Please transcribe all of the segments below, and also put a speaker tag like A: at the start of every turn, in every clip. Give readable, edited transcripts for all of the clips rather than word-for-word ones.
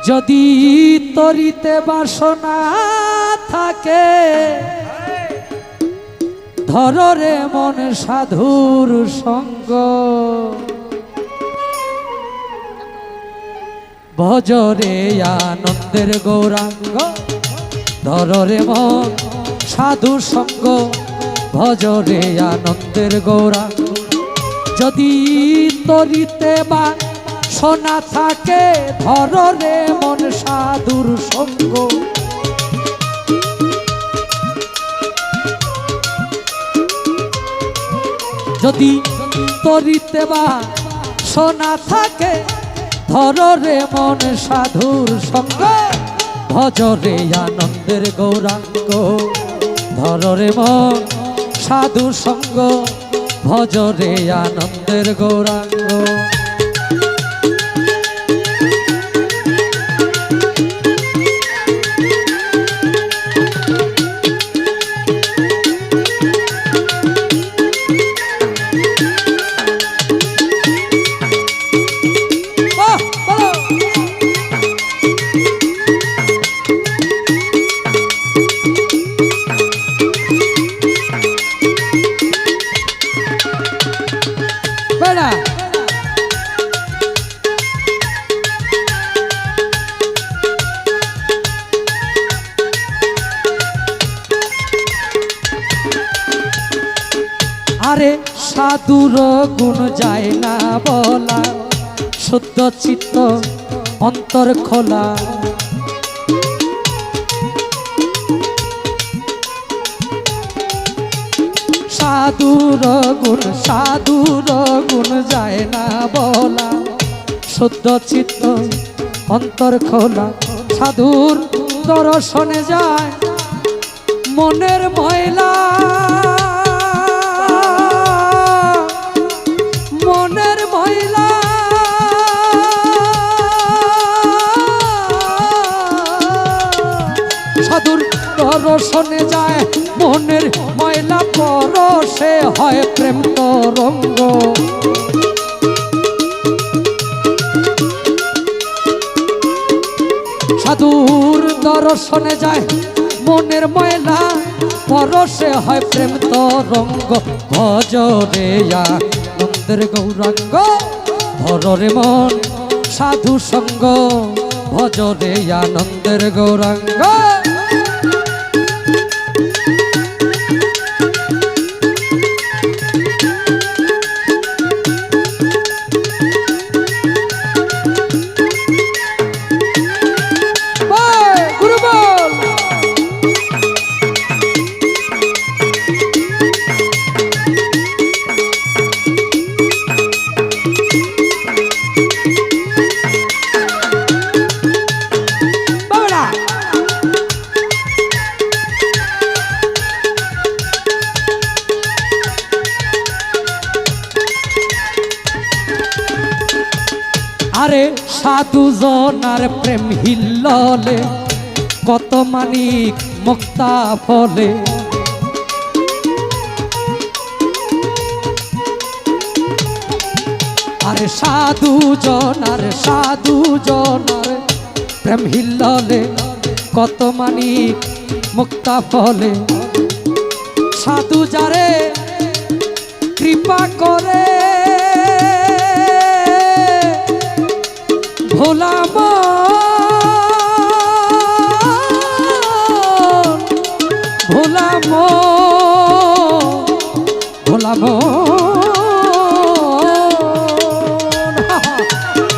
A: যদি তরিতে বাসনা থাকে ধররে মন সাধুর সঙ্গ ভজরে আনন্দের গৌরাঙ্গ ধররে মন সাধু সঙ্গ ভজরে আনন্দের গৌরাঙ্গ যদি তরিতে বাসনা থাকে ধররে মন সাধুর সঙ্গ যদি তরিতে বাসনা থাকে ধররে মন সাধুর সঙ্গ ভজরে আনন্দের গৌরাঙ্গ ধররে মন সাধু সঙ্গ ভজরে আনন্দের গৌরাঙ্গ আরে সাধুর গুণ যায় না বলা শুদ্ধ চিত্ত অন্তর খোলা সাধুর গুণ যায় না বলা শুদ্ধ চিত্ত অন্তর খোলা সাধুর দর্শনে যায় মনের ময়লা মনের ময়লা সাধুর দর্শনে যায় মনের ময়লা পরশে হয় প্রেম তরঙ্গ সাধুর দর্শনে যায় মনের ময়লা পরশে হয় প্রেম তরঙ্গ ভজরে আনন্দের গৌরাঙ্গ ধররে মন সাধু সঙ্গ ভজরে আনন্দের গৌরাঙ্গ আরে সাধু জনার প্রেম হিল্ললে কত মানিক মুক্তা ফলে আরে সাধু জনার প্রেম হিল্ললে কত মানিক মুক্তা ফলে সাধু যারে কৃপা করে ভোলাম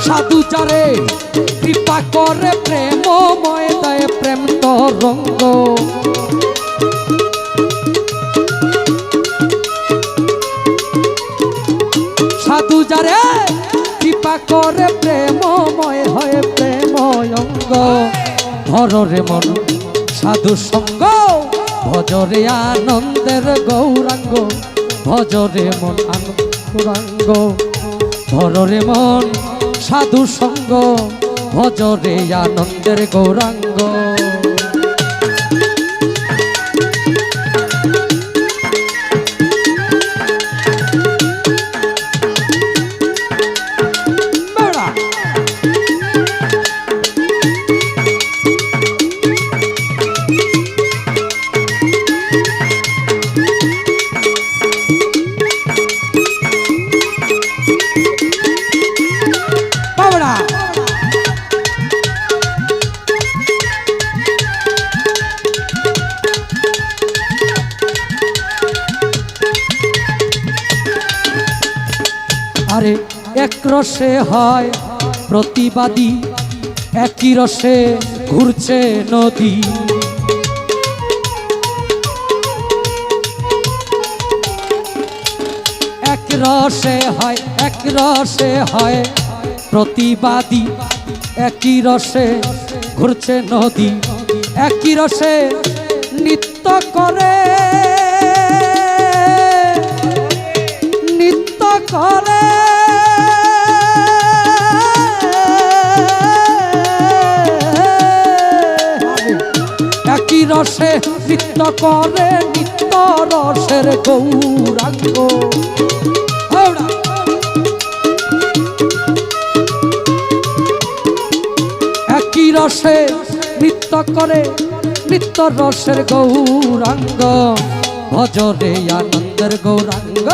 A: সাধু যারে কৃপা করে প্রেমময় দেয় প্রেম তরঙ্গ সাধু যারে কৃপা করে প্রেমময় হয় প্রেময়ঙ্গ ধররে মন সাধু সঙ্গ ভজরে আনন্দের গৌরাঙ্গ ভজরে মন গৌরাঙ্গ ধররে মন সাধু সঙ্গ ভজরে আনন্দের গৌরাঙ্গ আরে এক রসে হয় প্রতিবাদী, একই রসে ঘুরছে নদী। এক রসে হয় প্রতিবাদী, একই রসে ঘুরছে নদী। একই রসে নৃত্য করে, নৃত্য করে একই রসে নৃত্য করে, নিত্য রসের গৌরাঙ্গ। একই রসে নৃত্য করে, নিত্য রসের গৌরাঙ্গ। ভজরে আনন্দের গৌরাঙ্গ,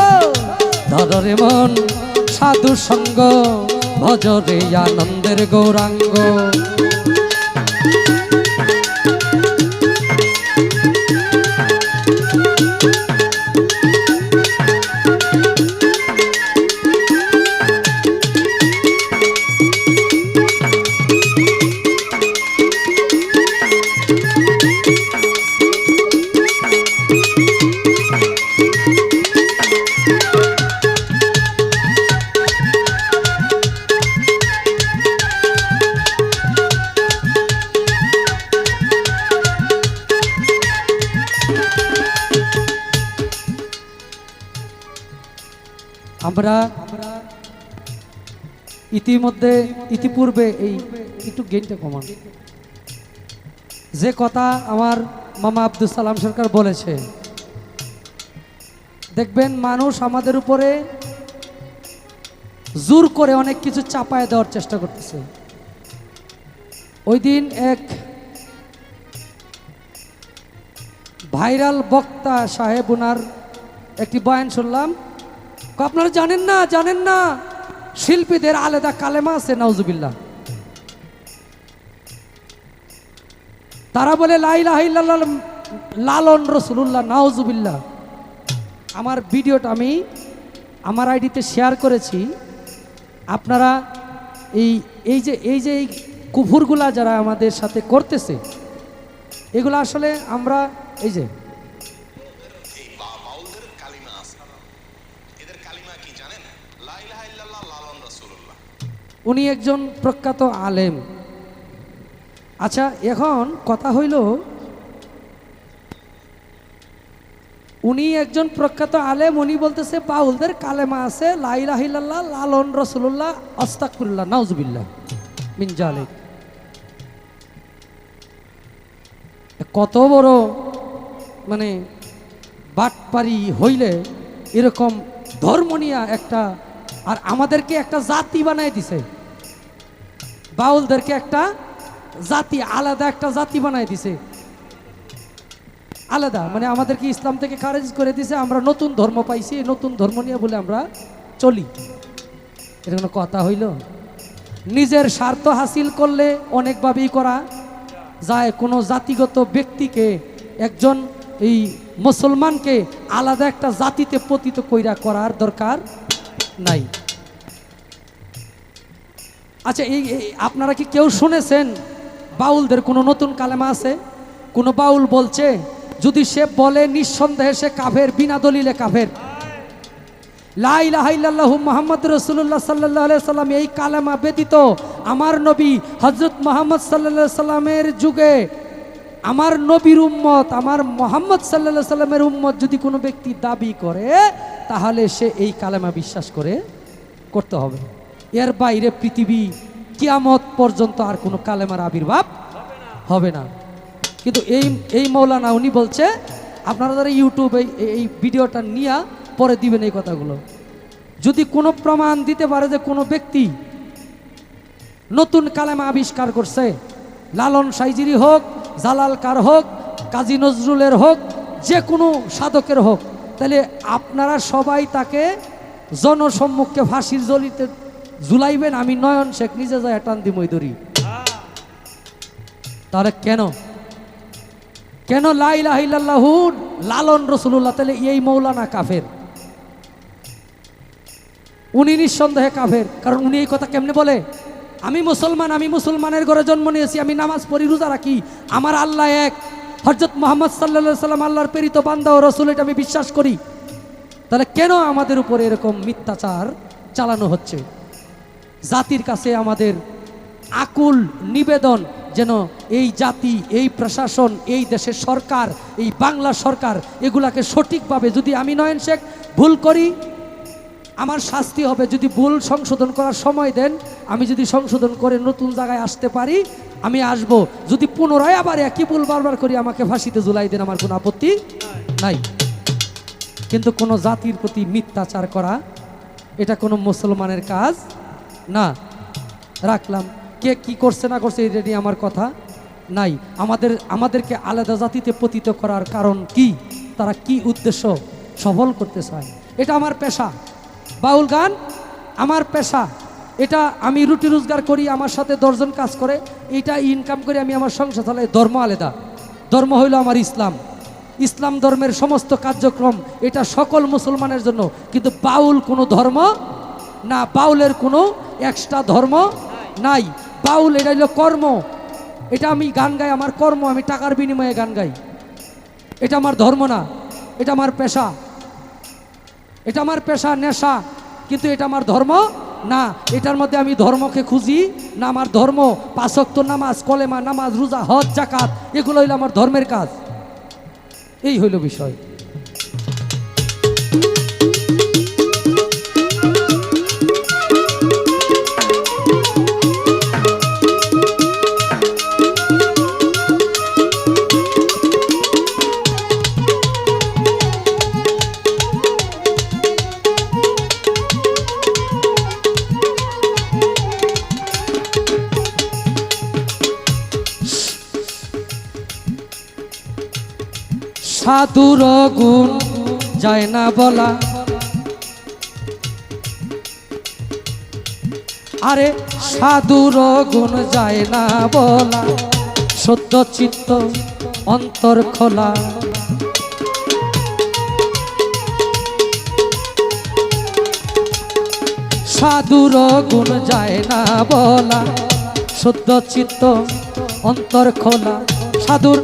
A: ধরে মন সাধু সঙ্গ। ভজরে আনন্দের গৌরাঙ্গ। আমরা ইতিপূর্বে এই একটু গেইনটা কমান, যে কথা আমার মামা আব্দুল সালাম সরকার বলেছে, দেখবেন মানুষ আমাদের উপরে জোর করে অনেক কিছু চাপায় দেওয়ার চেষ্টা করতেছে। ওই দিন এক ভাইরাল বক্তা সাহেব, ওনার একটি বয়ান শুনলাম। আপনারা জানেন না শিল্পীদের আলাদা কালেমা আছে, নাউজুবিল্লাহ। তারা বলে লা ইলাহা ইল্লাল্লাহ লালন রাসূলুল্লাহ, নাউজুবিল্লাহ। আমার ভিডিওটা আমি আমার আইডিতে শেয়ার করেছি। আপনারা এই যে কুফুরগুলা যারা আমাদের সাথে করতেছে, এগুলো আসলে আমরা এই যে উনি একজন প্রখ্যাত আলেম। আচ্ছা, এখন কথা হইল, উনি একজন প্রখ্যাত আলেম, উনি বলতেছে বাউলদের কালেমা আছে লা ইলাহা ইল্লাল্লাহ লালন রাসূলুল্লাহ আস্তাগফিরুল্লাহ নাউজুবিল্লাহ মিন জালিক। কত বড় মানে বাটপারি হইলে এরকম ধর্ম নিয়ে একটা, আর আমাদেরকে একটা জাতি বানাই দিছে, বাউলদেরকে একটা জাতি, আলাদা একটা জাতি বানাই দিছে, আলাদা মানে আমাদেরকে ইসলাম থেকে খারিজ করে দিছে। আমরা নতুন ধর্ম পাইছি, নতুন ধর্ম নিয়ে বলে আমরা চলি। এটা কোনো কথা হইল? নিজের স্বার্থ হাসিল করলে অনেকভাবেই করা যায়। কোনো জাতিগত ব্যক্তিকে, একজন এই মুসলমানকে আলাদা একটা জাতিতে পতিত কইরা করার দরকার নাই। আচ্ছা, এই আপনারা কি কেউ শুনেছেন বাউলদের কোনো নতুন কালেমা আছে? কোনো বাউল বলছে, যদি সে বলে নিঃসন্দেহে সে কাফের, বিনা দলিলে কাফের। লা ইলাহা ইল্লাল্লাহু মুহাম্মাদুর রাসূলুল্লাহ সাল্লাল্লাহু আলাইহি সাল্লাম, এই কালেমা ব্যতীত আমার নবী হযরত মুহাম্মদ সাল্লাল্লাহু আলাইহি সাল্লামের যুগে আমার নবীর উম্মত, আমার মুহাম্মদ সাল্লাল্লাহু আলাইহি সাল্লামের উম্মত যদি কোনো ব্যক্তি দাবি করে, তাহলে সে এই কালেমা বিশ্বাস করতে হবে। এর বাইরে পৃথিবী কিয়ামত পর্যন্ত আর কোনো কালেমার আবির্ভাব হবে না। কিন্তু এই মৌলানা উনি বলছে, আপনারা যারা ইউটিউবে এই ভিডিওটা নিয়ে পরে দিবেন এই কথাগুলো, যদি কোনো প্রমাণ দিতে পারে যে কোনো ব্যক্তি নতুন কালেমা আবিষ্কার করছে, লালন সাইজিরি হোক, জালাল কার হোক, কাজী নজরুলের হোক, যে কোনো সাধকের হোক, তাহলে আপনারা সবাই তাকে জনসম্মুখে ফাঁসির জলিতে ঝুলাইবেন। আমি নয়ন শেখ নিজে যায় টান দি মইদরি। তাহলে কেন লা ইলাহা ইল্লাল্লাহু লালন রাসূলুল্লাহ? তাহলে এই মৌলানা কাফের। উনি নিঃসন্দেহে কাফের। কারণ উনি এই কথা কেমনে বলে, আমি মুসলমান, আমি মুসলমানের ঘরে জন্ম নিয়েছি, আমি নামাজ পড়ি, রোজা রাখি, আমার আল্লাহ এক, হযরত মুহাম্মদ সাল্লাল্লাহু আলাইহি সাল্লাম আল্লাহর প্রেরিত বান্দা ও রাসূল, এটা আমি বিশ্বাস করি। তাহলে কেন আমাদের উপরে এরকম মিথ্যাচার চালানো হচ্ছে? জাতির কাছে আমাদের আকুল নিবেদন যেন এই জাতি, এই প্রশাসন, এই দেশের সরকার, এই বাংলা সরকার এগুলাকে সঠিকভাবে, যদি আমি নয়ন শেখ ভুল করি আমার শাস্তি হবে, যদি ভুল সংশোধন করার সময় দেন, আমি যদি সংশোধন করে নতুন জায়গায় আসতে পারি আমি আসব, যদি পুনরায় আবার একই ভুল বারবার করি আমাকে ফাঁসিতে ঝুলাই দেন, আমার কোনো আপত্তি নাই। কিন্তু কোনো জাতির প্রতি মিথ্যাচার করা এটা কোনো মুসলমানের কাজ না। রাখলাম, কে কি করছে না করছে এটা নিয়ে আমার কথা নাই। আমাদেরকে আলাদা জাতিতে পতিত করার কারণ কি, তারা কি উদ্দেশ্য সফল করতে চায়, এটা আমার পেশা। বাউল গান আমার পেশা, এটা আমি রুটি রোজগার করি, আমার সাথে 10 জন কাজ করে, এটা ইনকাম করে আমি আমার সংসার চালাই। ধর্ম আলাদা, ধর্ম হইল আমার ইসলাম, ইসলাম ধর্মের সমস্ত কার্যক্রম এটা সকল মুসলমানের জন্য। কিন্তু বাউল কোনো ধর্ম না, বাউলের কোনো এক্সট্রা ধর্ম নাই। বাউল এটা হইল কর্ম, এটা আমি গান গাই, আমার কর্ম, আমি টাকার বিনিময়ে গান গাই, এটা আমার ধর্ম না, এটা আমার পেশা, এটা আমার পেশা, নেশা, কিন্তু এটা আমার ধর্ম না। এটার মধ্যে আমি ধর্মকে খুঁজি না, আমার ধর্ম 5 ওয়াক্ত নামাজ, কলেমা, নামাজ, রোজা, হজ, যাকাত, এগুলো হইল আমার ধর্মের কাজ। এই হইল বিষয়। সাধুর গুণ যায় না বলা, আরে সাধুর গুণ যায় না বলা, সত্য চিত্ত অন্তর খোলা। সাধুর গুণ যায় না বলা, সত্য চিত্ত অন্তর খোলা। সাধুর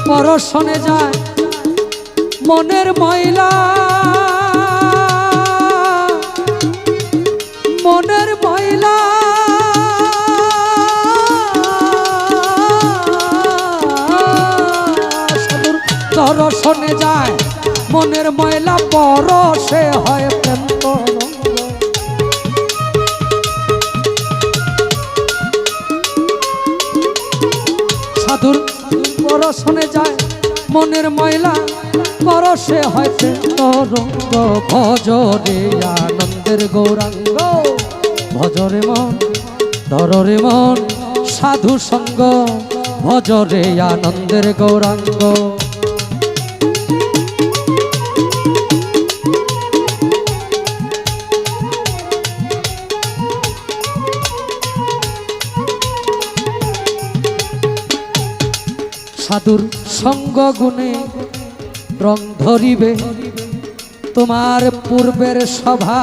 A: পরশনে যায় মনের ময়লা, মনের ময়লা, সাধুর দর্শনে যায় মনের ময়লা, পরশে হয় প্রেম তরঙ্গ। সাধুর পরশনে যায় মনের ময়লা, পরশে হয় প্রেম তরঙ্গ। ভজরে আনন্দের গৌরাঙ্গ, ভজরে মন, ধররে মন, সাধু সঙ্গ, ভজরে আনন্দের গৌরাঙ্গ। সাধুর সঙ্গ গুণে রং ধরিবে, তোমার পূর্বের সভা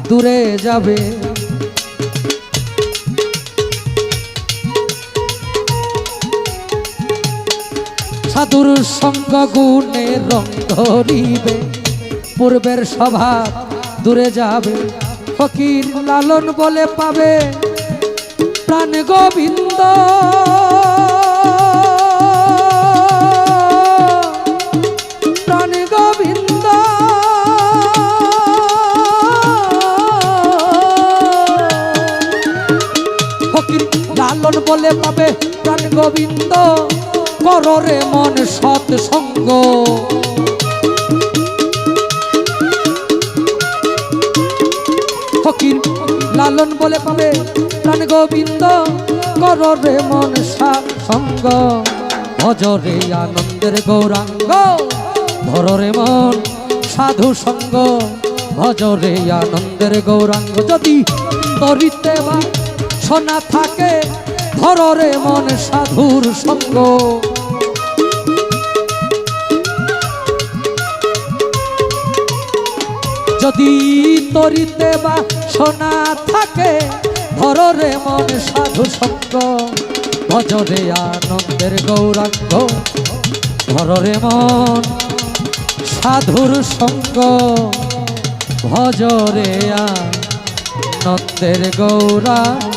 A: দূরে যাবে। সাধুর সঙ্গ গুণে রং ধরিবে, পূর্বের সভা দূরে যাবে। ফকির লালন বলে পাবে প্রাণ গোবিন্দ, লালন বলে পাবে প্রাণ গোবিন্দ, কররে মন সৎ সঙ্গ। ফকির লালন বলে পাবে প্রাণ গোবিন্দ, কররে মন সৎ সঙ্গ। ভজরে আনন্দের গৌরাঙ্গ, ধররে মন সাধু সঙ্গ, ভজরে আনন্দের গৌরাঙ্গ। যদি তরিতে বা সোনা থাকে, ধররে মন সাধুর সঙ্গ। যদি তরিতে বা সোনা থাকে ধররে মন সাধু সঙ্গ ভজরে আনন্দের গৌরাঙ্গ ধররে মন সাধুর সঙ্গ ভজরে আনন্দের গৌরাঙ্গ